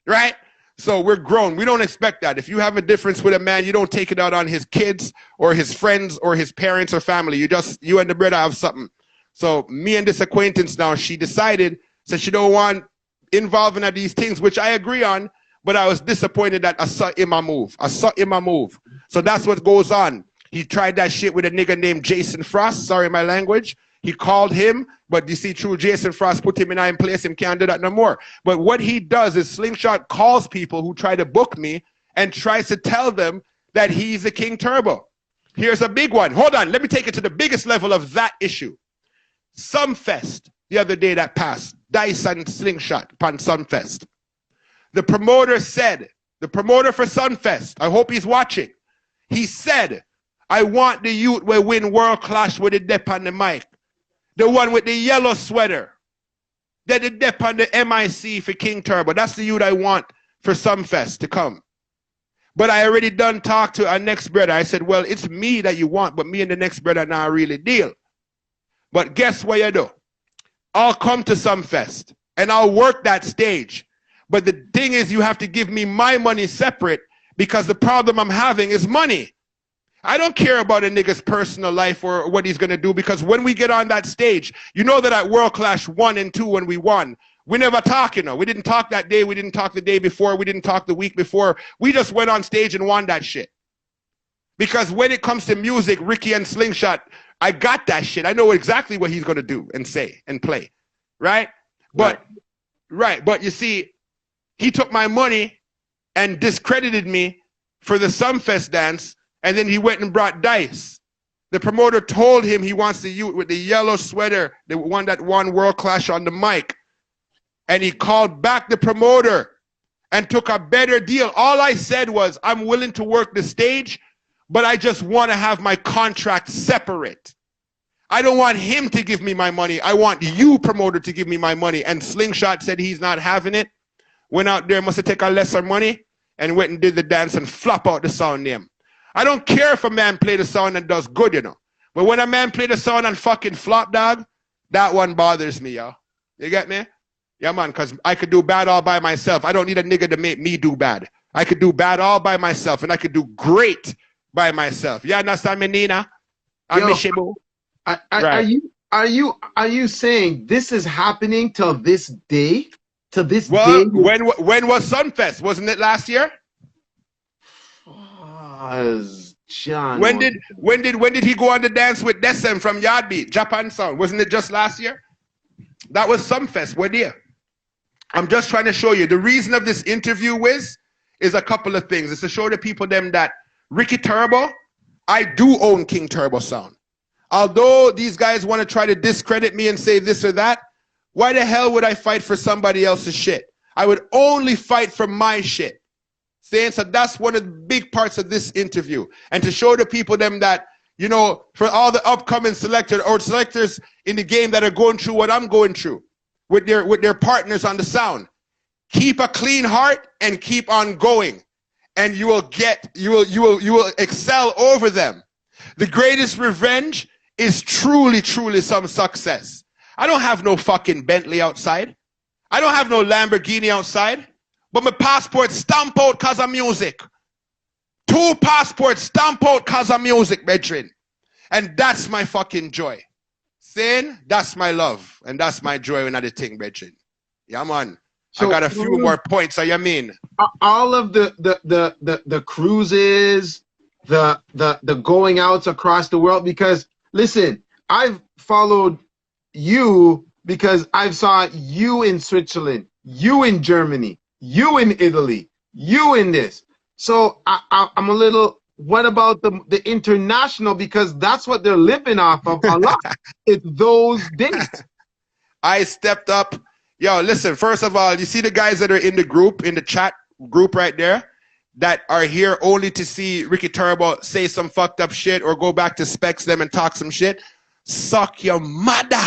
Right? So we're grown. We don't expect that. If you have a difference with a man, you don't take it out on his kids or his friends or his parents or family. You and the brother have something. So me and this acquaintance now, she decided, said she don't want involving in these things, which I agree on, but I was disappointed that I saw him a move. So that's what goes on. He tried that shit with a nigga named Jason Frost. Sorry, my language. He called him, but you see, through Jason Frost, put him in place, him can't do that no more. But what he does is Slingshot calls people who try to book me and tries to tell them that he's the King Turbo. Here's a big one. Hold on, let me take it to the biggest level of that issue. Sunfest, the other day that passed, Dice and Slingshot upon Sunfest. The promoter said, the promoter for Sunfest, I hope he's watching, he said, I want the youth will win World Clash with the dep on the mic. The one with the yellow sweater. That the dep on the MIC for King Turbo. That's the youth I want for Sunfest to come. But I already done talk to our next brother. I said, well, it's me that you want, but me and the next brother now really deal. But guess what you do? I'll come to Sunfest and I'll work that stage. But the thing is, you have to give me my money separate because the problem I'm having is money. I don't care about a nigga's personal life or what he's going to do, because when we get on that stage, you know that at World Clash 1 and 2 when we won, we never talk, you know. We didn't talk that day. We didn't talk the day before. We didn't talk the week before. We just went on stage and won that shit. Because when it comes to music, Ricky and Slingshot, I got that shit. I know exactly what he's going to do and say and play. Right? But you see, he took my money and discredited me for the Sunfest dance. And then he went and brought Dice. The promoter told him he wants the youth with the yellow sweater, the one that won World Clash on the mic. And he called back the promoter and took a better deal. All I said was, I'm willing to work the stage, but I just want to have my contract separate. I don't want him to give me my money. I want you, promoter, to give me my money. And Slingshot said he's not having it. Went out there, must have taken lesser money, and went and did the dance and flop out the sound name. I don't care if a man play the sound and does good, you know. But when a man play the sound and fucking flop, dog, that one bothers me, yo. You get me? Yeah, man, because I could do bad all by myself. I don't need a nigga to make me do bad. I could do bad all by myself, and I could do great by myself. You understand me, Nina? I'm Mishibu. Are you saying this is happening till this day? To this day? When was Sunfest? Wasn't it last year? John. When did he go on the dance with Desem from Yardbeat, Japan Sound? Wasn't it just last year? That was Sunfest. What year? I'm just trying to show you. The reason of this interview is a couple of things. It's to show the people them that Ricky Turbo, I do own King Turbo Sound. Although these guys want to try to discredit me and say this or that, why the hell would I fight for somebody else's shit? I would only fight for my shit. Saying, so that's one of the big parts of this interview. And to show the people them that, you know, for all the upcoming selectors in the game that are going through what I'm going through with their partners on the sound, keep a clean heart and keep on going. And you will excel over them. The greatest revenge is truly, truly some success. I don't have no fucking Bentley outside. I don't have no Lamborghini outside. But my passport stamp out cause of music. 2 passports stamp out cause of music, brethren. And that's my fucking joy. Saying that's my love. And that's my joy in the thing, brethren. Yeah, man. So I got a few more points. So you mean? All of the cruises, the going outs across the world, because listen, I've followed you because I've saw you in Switzerland, you in Germany, you in Italy, you in this. So I'm a little, what about the international? Because that's what they're living off of a lot. It's those dates. I stepped up. Yo, listen, first of all, you see the guys that are in the group, in the chat group right there, that are here only to see Ricky Turbo say some fucked up shit or go back to Specs them and talk some shit? Suck your mother.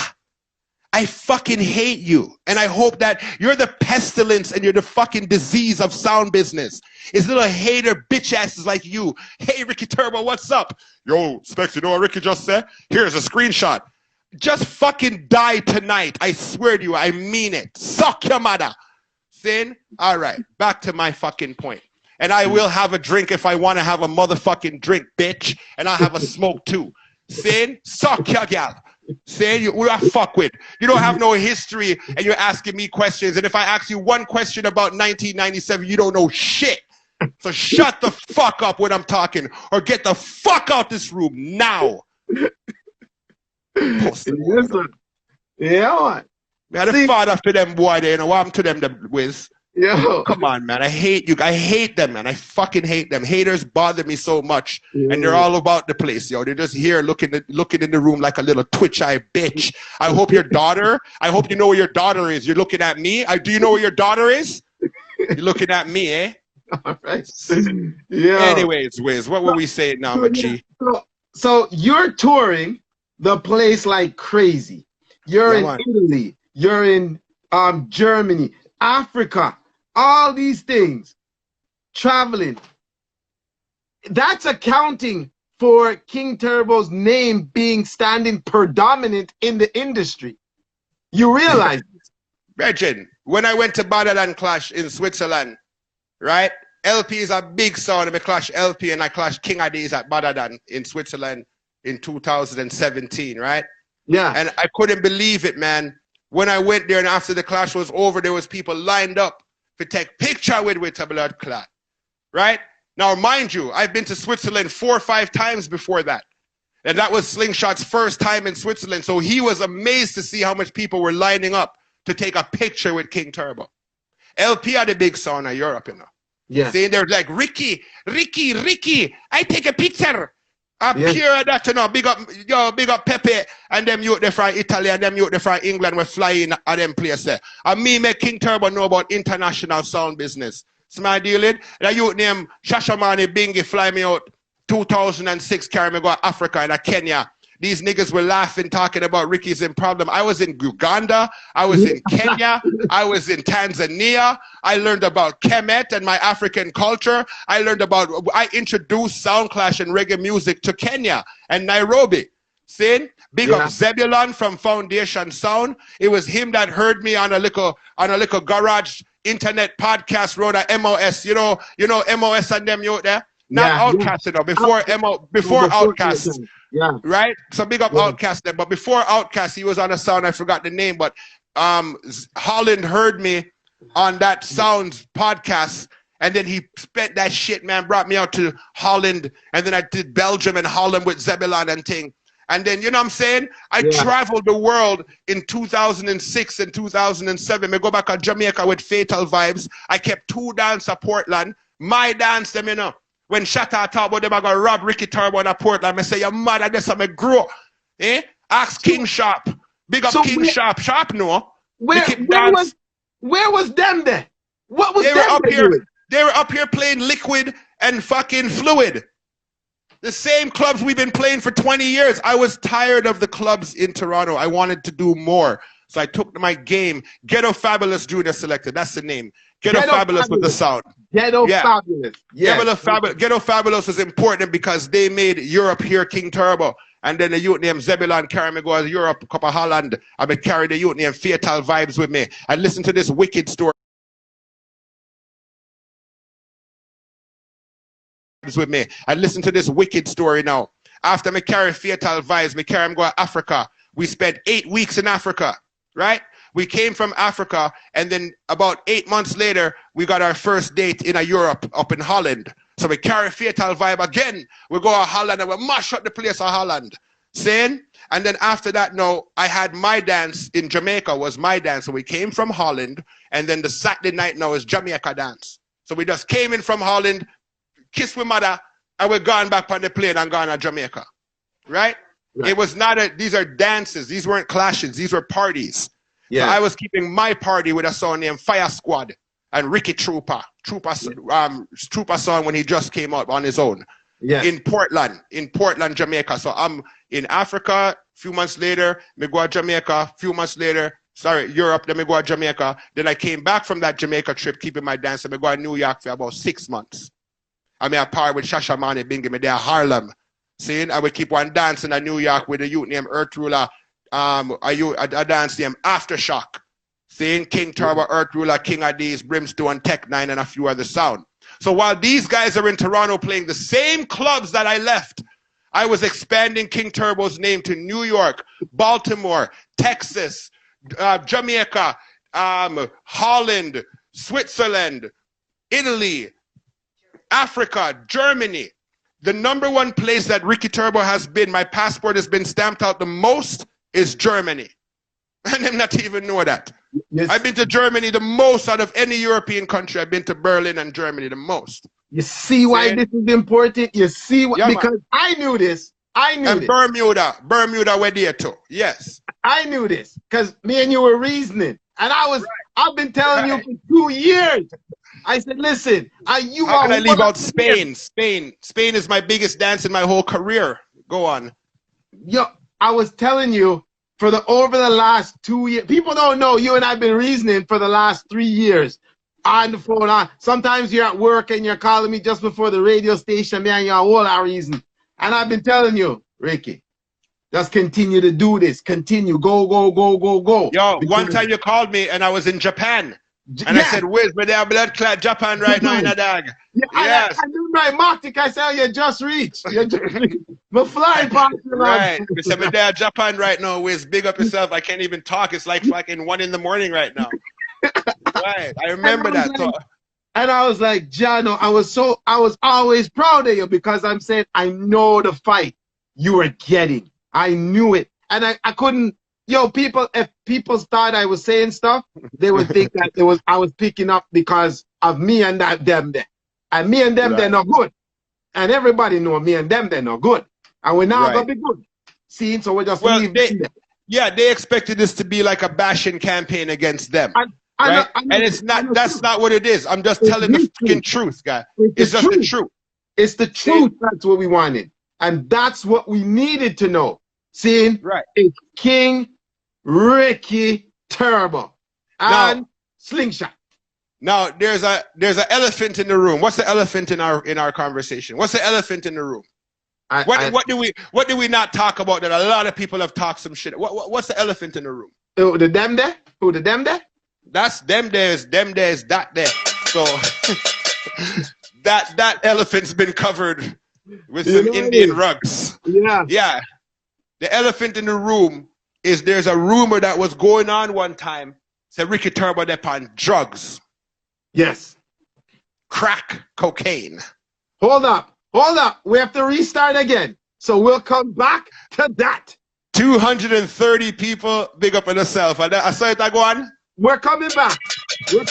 I fucking hate you. And I hope that you're the pestilence and you're the fucking disease of sound business. It's little hater bitch asses like you. Hey, Ricky Turbo, what's up? Yo, Specs, you know what Ricky just said? Here's a screenshot. Just fucking die tonight. I swear to you, I mean it. Suck your mother. Sin? All right, back to my fucking point. And I will have a drink if I want to have a motherfucking drink, bitch. And I'll have a smoke too. Sin? Suck your gal. Sin? You I fuck with. You don't have no history and you're asking me questions. And if I ask you one question about 1997, you don't know shit. So shut the fuck up when I'm talking or get the fuck out this room now. Listen, yeah, man. Man, the father for them boy there, you know what happened to them the whiz? Yo. Come on, man. I hate you. I hate them, man. I fucking hate them. Haters bother me so much. Yeah. And they're all about the place, yo. They're just here looking in the room like a little twitch-eye bitch. I hope your daughter, I hope you know where your daughter is. You're looking at me? Do you know where your daughter is? You're looking at me, eh? All right. Yeah. Anyways, Wiz, what were we saying now, my G? So you're touring the place like crazy. You're in Italy. You're in Germany, Africa, all these things. Traveling. That's accounting for King Turbo's name being standing predominant in the industry. You realize this? Virgin, when I went to Badadan Clash in Switzerland, right? LP is a big sound. I clash LP and I clash King Addies at Badadan in Switzerland in 2017, right? Yeah. And I couldn't believe it, man. When I went there and after the clash was over, there was people lined up to take picture with a blood clot, right? Now, mind you, I've been to Switzerland 4 or 5 times before that. And that was Slingshot's first time in Switzerland. So he was amazed to see how much people were lining up to take a picture with King Turbo. LP had a big sound in Europe, you know. Yeah. Saying they're like, Ricky, I take a picture. Pure that, you know, big up Pepe and them youth there from Italy and them youth there from England were flying at them places. And me make King Turbo know about international sound business. Small dealing. The youth named Shashamani Bingi fly me out 2006, carry me go to Africa and Kenya. These niggas were laughing, talking about Ricky's in problem. I was in Uganda. I was in Kenya. I was in Tanzania. I learned about Kemet and my African culture. I introduced Sound Clash and reggae music to Kenya and Nairobi. See? Big up Zebulon from Foundation Sound. It was him that heard me on a little garage internet podcast, wrote a MOS. You know MOS and them you there? Not Outcast, you know, before Outcast. Yeah. Right? So big up Outcast then. But before Outcast, he was on a sound, I forgot the name, but Holland heard me on that Sounds podcast, and then he spent that shit, man, brought me out to Holland, and then I did Belgium and Holland with Zebulon and thing. And then, you know what I'm saying? I traveled the world in 2006 and 2007. I go back to Jamaica with Fatal Vibes. I kept 2 dance at Portland. My dance, them, you know. When Shatta talk about them, I got rob Ricky Turbo in Portland. I say, your mother, that's how I grow. Eh? Ask King Sharp. Big up King Sharp. Sharp, no. Where was them there? What was they them were up there? here? They were up here playing Liquid and fucking Fluid. The same clubs we've been playing for 20 years. I was tired of the clubs in Toronto. I wanted to do more. So I took my game. Ghetto Fabulous Junior Selected. That's the name. Ghetto Fabulous with the sound. Ghetto Fabulous. Yes. Ghetto Fabulous is important because they made Europe hear King Turbo. And then the youth named Zebulon carry me go to Europe, Cup of Holland. I be carry the youth named Fatal Vibes with me. I listen to this wicked story with me. I listen to this wicked story now. After me carry Fatal Vibes, me carry him go to Africa. We spent 8 weeks in Africa, right? We came from Africa, and then about 8 months later, we got our first date in Europe, up in Holland. So we carry Fatal Vibe again. We go to Holland and we mash up the place of Holland. Saying? And then after that, no, I had my dance in Jamaica, was my dance. So we came from Holland, and then the Saturday night now is Jamaica dance. So we just came in from Holland, kissed with mother, and we're gone back on the plane and gone to Jamaica. Right? It was not these are dances. These weren't clashes. These were parties. Yeah. So I was keeping my party with a song named Fire Squad and Ricky Trooper song when he just came out on his own. Yeah. In Portland, Jamaica. So I'm in Africa. A few months later, me go to Jamaica. A few months later, Europe. Then me go to Jamaica. Then I came back from that Jamaica trip, keeping my dance. And me go to New York for about 6 months. I mean, I party with Shasha Mane, Bingy, me there Harlem. Seeing, I would keep one dancing in New York with a youth named Earth Ruler. A dance named Aftershock. Seeing King Turbo, Earth Ruler, King Addies, Brimstone, Tech 9, and a few other sound. So while these guys are in Toronto playing the same clubs that I left, I was expanding King Turbo's name to New York, Baltimore, Texas, Jamaica, Holland, Switzerland, Italy, Africa, Germany. The #1 place that Ricky Turbo has been, my passport has been stamped out the most, is Germany. And I'm not even know that. Yes. I've been to Germany the most out of any European country. I've been to Berlin and Germany the most. You see why this is important? You see what, because I knew this. I knew this. Bermuda were there too. Yes. I knew this because me and you were reasoning. And I've been telling you for 2 years. I said, listen, how can I leave out Spain? Spain is my biggest dance in my whole career. Go on. Yo, I was telling you over the last 2 years. People don't know you and I've been reasoning for the last 3 years on the phone. Sometimes you're at work and you're calling me just before the radio station, man, you're all our reason. And I've been telling you, Ricky, just continue to do this. Continue. Go, go, go, go, go. Yo, one time you called me and I was in Japan. And I said, where's my damn blood clot Japan right now in a dog? Yeah, yes. I knew my Martic. I said, you just reached. My flying past you. Right. I said, my dad Japan right now. Wiz, big up yourself. I can't even talk. It's like fucking 1 in the morning right now. Right. I remember that. And I was like, Jano, I was always proud of you because I'm saying, I know the fight you were getting. I knew it. And I couldn't. Yo, if people thought I was saying stuff, they would think that I was picking up because of me and them there. And me and them, they're not good. And everybody know me and them, they're not good. And we're not going to be good. See, so we just leave them. Yeah, they expected this to be like a bashing campaign against them. And it's not, that's not what it is. I'm just telling the freaking truth, guy. It's just the truth. It's the truth. That's what we wanted. And that's what we needed to know. Seeing it's King Ricky Turbo and Slingshot. Now there's an elephant in the room. What's the elephant in our conversation? What's the elephant in the room? What do we not talk about that a lot of people have talked some shit? What's the elephant in the room? Who the them there? Who the them there? That's them there's that there. So that elephant's been covered with some Indian rugs. Yeah. Yeah. The elephant in the room is there's a rumor that was going on one time. Said Ricky Turbo up on drugs. Yes. Crack cocaine. Hold up. We have to restart again. So we'll come back to that. 230 people, big up on yourself. I saw it, I go on. We're coming back.